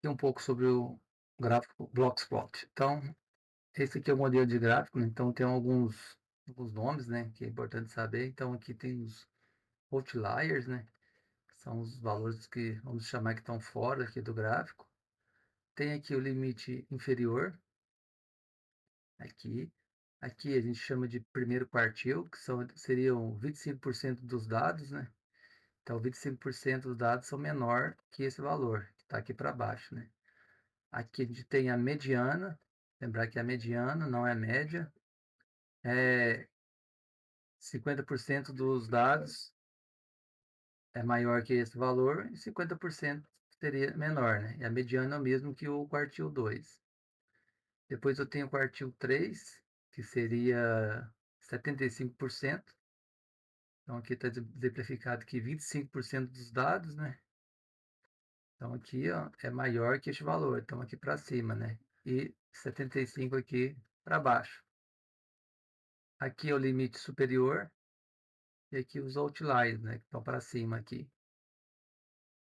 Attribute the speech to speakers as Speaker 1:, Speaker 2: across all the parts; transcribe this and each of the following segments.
Speaker 1: Aqui um pouco sobre o gráfico Blockspot. Então, esse aqui é o modelo de gráfico, né? Então tem alguns nomes, né, que é importante saber. Então aqui tem os outliers, né, que são os valores que vamos chamar que estão fora aqui do gráfico. Tem aqui o limite inferior, aqui. Aqui a gente chama de primeiro quartil, que seriam 25% dos dados, né? Então 25% dos dados são menor que esse valor, que está aqui para baixo, né? Aqui a gente tem a mediana, lembrar que a mediana não é a média, é 50% dos dados é maior que esse valor e 50% seria menor, né? E a mediana é o mesmo que o quartil 2. Depois eu tenho o quartil 3, que seria 75%. Então aqui está exemplificado que 25% dos dados, né? Então aqui, ó, é maior que este valor, então aqui para cima, né? E 75 aqui para baixo. Aqui é o limite superior e aqui os outliers, né, que estão para cima aqui.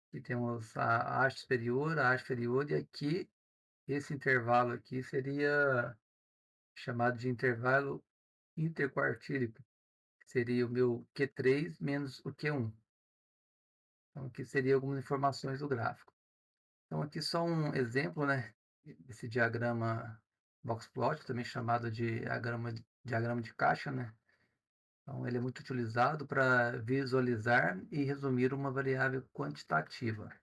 Speaker 1: Aqui temos a haste superior, a haste inferior, e aqui esse intervalo aqui seria chamado de intervalo interquartílico, que seria o meu Q3 menos o Q1. Então aqui seria algumas informações do gráfico. Então aqui só um exemplo, né, desse diagrama boxplot, também chamado de diagrama de caixa, né? Então, ele é muito utilizado para visualizar e resumir uma variável quantitativa.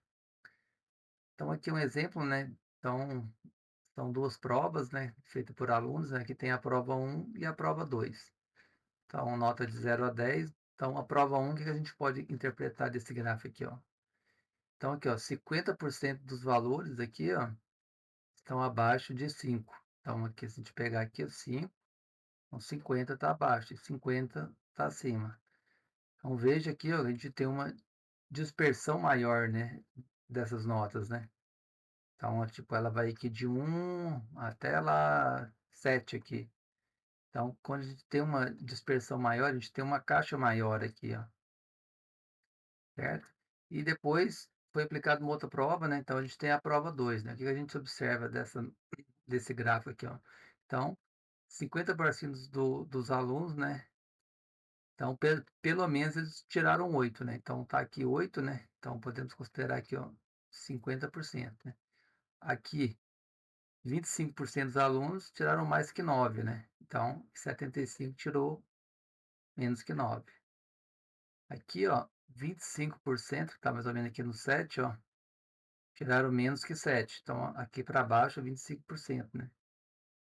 Speaker 1: Então, aqui é um exemplo, né? Então, são duas provas, né? Feitas por alunos, né? Que tem a prova um e a prova 2. Então, nota de 0 a 10. Então, a prova um, o que a gente pode interpretar desse gráfico aqui, ó? Então, aqui, ó, 50% dos valores aqui, ó, estão abaixo de 5. Então, aqui, se a gente pegar aqui o 5, então 50 está abaixo e 50 está acima. Então, veja aqui, ó, a gente tem uma dispersão maior, né, dessas notas, né? Então, tipo, ela vai aqui de 1 até lá 7 aqui. Então, quando a gente tem uma dispersão maior, a gente tem uma caixa maior aqui, ó, certo? E depois foi aplicada uma outra prova, né? Então, a gente tem a prova 2, né? O que a gente observa desse gráfico aqui, ó? Então, 50% dos alunos, né? Então, pelo menos eles tiraram 8, né? Então, tá aqui 8, né? Então, podemos considerar aqui, ó, 50%, né? Aqui, 25% dos alunos tiraram mais que 9, né? Então, 75 tirou menos que 9. Aqui, ó, 25%, que está mais ou menos aqui no 7, ó, tiraram menos que 7. Então, aqui para baixo, 25%, né?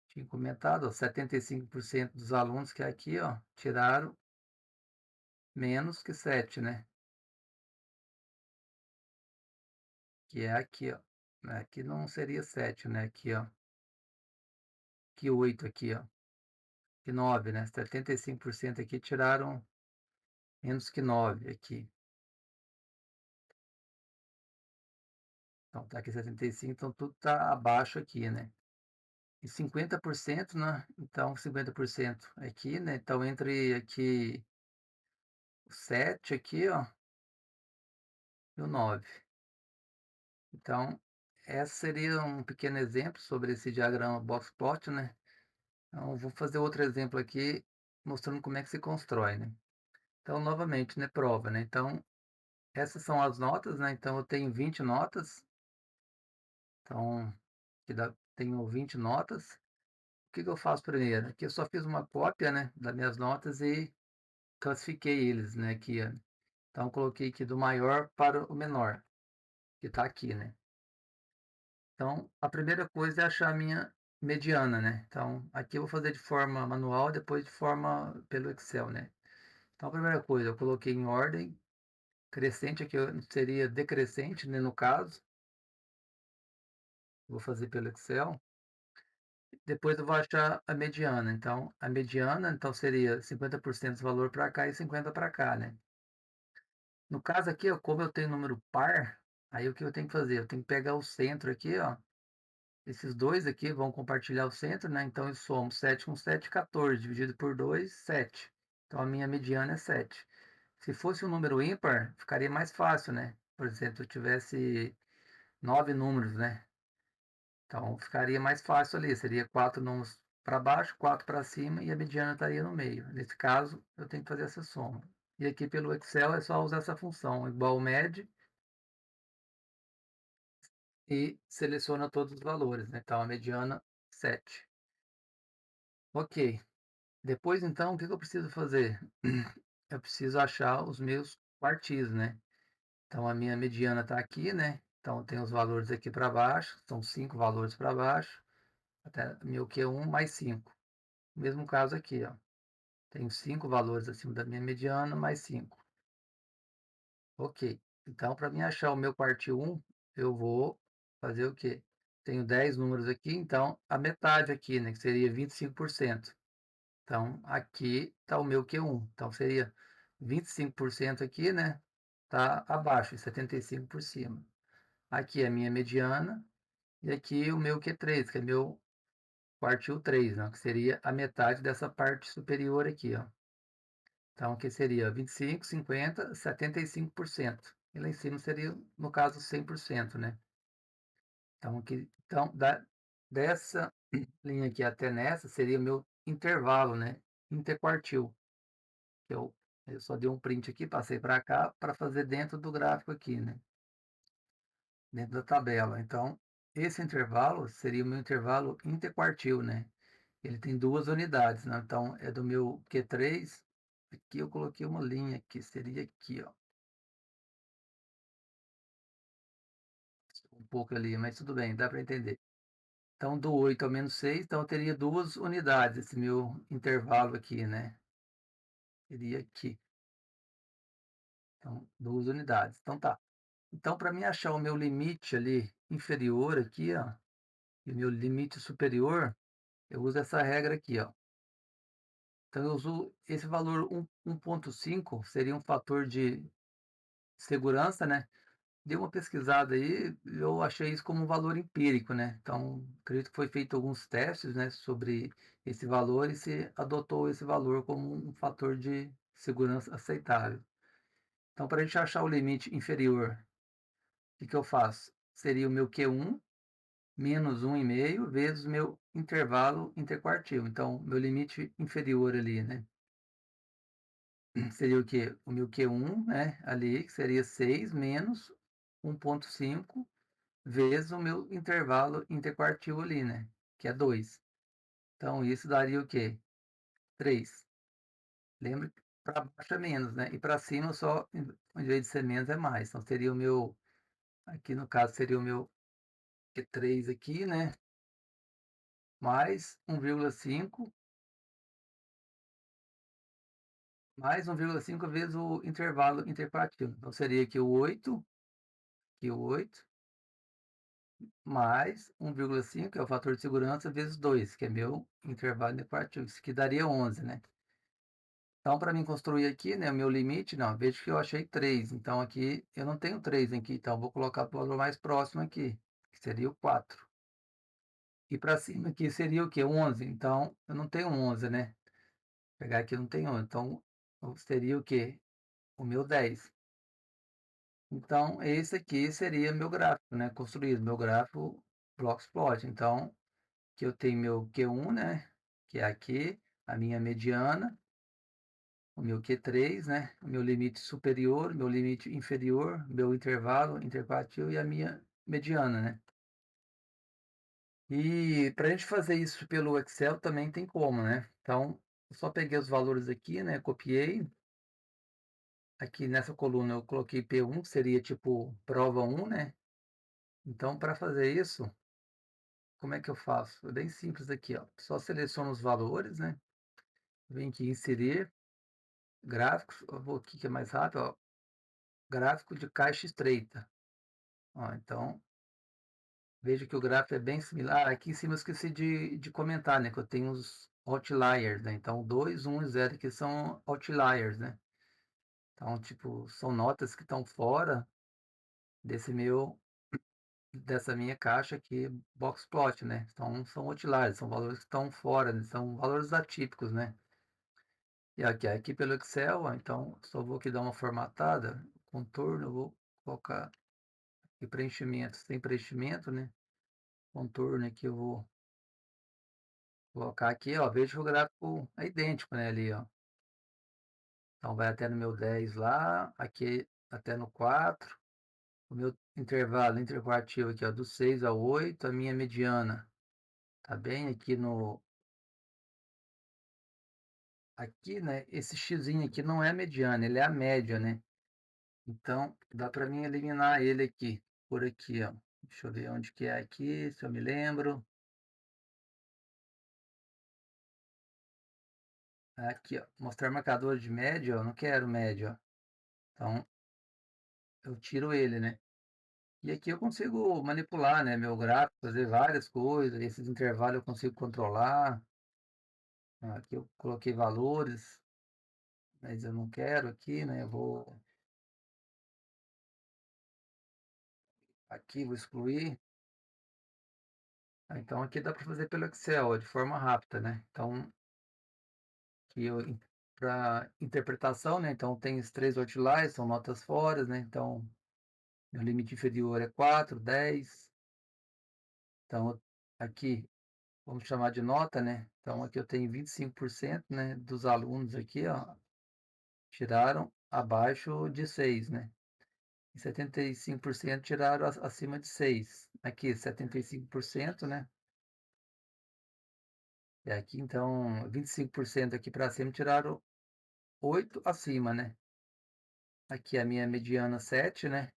Speaker 1: Tinha comentado, ó, 75% dos alunos que é aqui, ó, tiraram menos que 7, né? Que é aqui, ó. Aqui não seria 7, né? Aqui, ó. Aqui 8 aqui, ó. Que 9, né? 75% aqui tiraram menos que 9 aqui. Então tá aqui 75, então tudo tá abaixo aqui, né? E 50%, né? Então 50% aqui, né? Então entre aqui o 7 aqui, ó, e o 9. Então, esse seria um pequeno exemplo sobre esse diagrama box plot, né? Então, vou fazer outro exemplo aqui, mostrando como é que se constrói, né? Então, novamente, né, prova, né? Então, essas são as notas, né? Então, eu tenho 20 notas. Então, tenho 20 notas. O que que eu faço primeiro? Aqui eu só fiz uma cópia, né, das minhas notas e classifiquei eles, né, aqui, ó. Então, coloquei aqui do maior para o menor, que está aqui, né? Então, a primeira coisa é achar a minha mediana, né? Então, aqui eu vou fazer de forma manual, depois de forma pelo Excel, né? Então, a primeira coisa, eu coloquei em ordem crescente, aqui seria decrescente, né, no caso. Vou fazer pelo Excel. Depois eu vou achar a mediana. Então, a mediana, então, seria 50% do valor para cá e 50% para cá, né? No caso aqui, ó, como eu tenho número par, aí o que eu tenho que fazer? Eu tenho que pegar o centro aqui, ó. Esses dois aqui vão compartilhar o centro, né? Então eu somo 7 com 7, 14. Dividido por 2, 7. Então a minha mediana é 7. Se fosse um número ímpar, ficaria mais fácil, né? Por exemplo, se eu tivesse 9 números, né? Então ficaria mais fácil ali, seria 4 números para baixo, 4 para cima e a mediana estaria no meio. Nesse caso, eu tenho que fazer essa soma. E aqui pelo Excel é só usar essa função, igual med, e seleciona todos os valores, né? Então a mediana 7. Ok. Depois então, o que que eu preciso fazer? Eu preciso achar os meus quartis, né? Então a minha mediana está aqui, né? Então tem os valores aqui para baixo, são 5 valores para baixo, até meu Q1 mais 5. Mesmo caso aqui, ó. Tenho 5 valores acima da minha mediana, mais 5. Ok. Então, para mim achar o meu quartil 1, eu vou fazer o quê? Tenho 10 números aqui, então a metade aqui, né? Que seria 25%. Então, aqui está o meu Q1. Então, seria 25% aqui, né? Está abaixo, e 75% por cima. Aqui é a minha mediana. E aqui o meu Q3, que é meu quartil 3, né? Que seria a metade dessa parte superior aqui, ó. Então, aqui seria 25, 50, 75%. E lá em cima seria, no caso, 100%, né? Então, aqui, então dessa linha aqui até nessa seria o meu intervalo, né? Interquartil. Eu, eu só dei um print aqui, passei para cá para fazer dentro do gráfico aqui, né? Dentro da tabela. Então, esse intervalo seria o meu intervalo interquartil, né? Ele tem duas unidades, né? Então, é do meu Q3. Aqui eu coloquei uma linha que seria aqui, ó. Um pouco ali, mas tudo bem, dá para entender. Então, do 8 ao menos 6, então eu teria duas unidades, esse meu intervalo aqui, né? Seria aqui. Então, duas unidades. Então, tá. Então, para mim achar o meu limite ali inferior aqui, ó, e o meu limite superior, eu uso essa regra aqui, ó. Então, eu uso esse valor 1,5, seria um fator de segurança, né? Dei uma pesquisada aí, eu achei isso como um valor empírico, né? Então, acredito que foi feito alguns testes, né, sobre esse valor e se adotou esse valor como um fator de segurança aceitável. Então, para a gente achar o limite inferior, o que que eu faço? Seria o meu Q1 menos 1,5 vezes o meu intervalo interquartil. Então, meu limite inferior ali, né? Seria o quê? O meu Q1, né? Ali, que seria 6 menos 1,5 vezes o meu intervalo interquartil ali, né? Que é 2. Então, isso daria o quê? 3. Lembra que para baixo é menos, né? E para cima só, em vez de ser menos, é mais. Então, seria o meu, aqui no caso, seria o meu Q3 aqui, né? Mais 1,5, mais 1,5 vezes o intervalo interquartil. Então, seria aqui o 8, mais 1,5, que é o fator de segurança, vezes 2, que é meu intervalo interquartil. Isso aqui daria 11, né? Então, para mim construir aqui, né, o meu limite, não, veja que eu achei 3. Então, aqui eu não tenho 3 aqui, então vou colocar o valor mais próximo aqui, que seria o 4. E para cima aqui seria o quê? 11. Então, eu não tenho 11, né? Vou pegar aqui eu não tenho 11. Então, seria o quê? O meu 10. Então, esse aqui seria meu gráfico, né? Construído, meu gráfico Blockplot. Então, que eu tenho meu Q1, né? Que é aqui, a minha mediana, o meu Q3, né? O meu limite superior, meu limite inferior, meu intervalo interquartil e a minha mediana, né? E para a gente fazer isso pelo Excel também tem como, né? Então, eu só peguei os valores aqui, né? Copiei. Aqui nessa coluna eu coloquei P1, que seria tipo prova 1, né? Então, para fazer isso, como é que eu faço? É bem simples aqui, ó. Só seleciono os valores, né? Vem aqui em inserir gráficos. Eu vou aqui que é mais rápido, ó. Gráfico de caixa estreita. Ó, então, veja que o gráfico é bem similar. Aqui em cima eu esqueci de comentar, né? Que eu tenho os outliers, né? Então, 2, 1 e 0 aqui são outliers, né? Então, tipo, são notas que estão fora desse dessa minha caixa aqui, Boxplot, né? Então, são outliers, são valores que estão fora, né? São valores atípicos, né? E aqui pelo Excel, ó, então, só vou aqui dar uma formatada, contorno, vou colocar aqui preenchimento, sem preenchimento, né? contorno aqui eu vou colocar aqui, ó, veja que o gráfico é idêntico, né, ali, ó. Então vai até no meu 10 lá, aqui até no 4. O meu intervalo interquartil aqui, ó, do 6 ao 8, a minha mediana tá bem aqui no aqui, né, esse xizinho aqui não é a mediana, ele é a média, né. Então dá para mim eliminar ele aqui, por aqui, ó. Deixa eu ver onde que é aqui, se eu me lembro. Aqui, ó, mostrar marcador de média, ó, não quero média, ó. Então eu tiro ele, né. E aqui eu consigo manipular, né, meu gráfico, fazer várias coisas, esses intervalos eu consigo controlar. Aqui eu coloquei valores, mas eu não quero aqui, né, eu vou aqui, vou excluir. Então aqui dá para fazer pelo Excel, ó, de forma rápida, né. Então que eu para interpretação, né, então tem os 3 outliers, são notas fora, né, então meu limite inferior é 4, 10. Então aqui, vamos chamar de nota, né, então aqui eu tenho 25%, né, dos alunos aqui, ó, tiraram abaixo de 6, né, e 75% tiraram acima de 6. Aqui 75%, né, e aqui então 25% aqui para cima tiraram 8 acima, né. Aqui a minha mediana 7, né,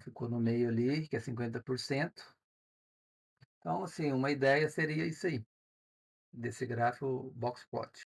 Speaker 1: ficou no meio ali, que é 50%. Então, assim, uma ideia seria isso aí, desse gráfico box plot.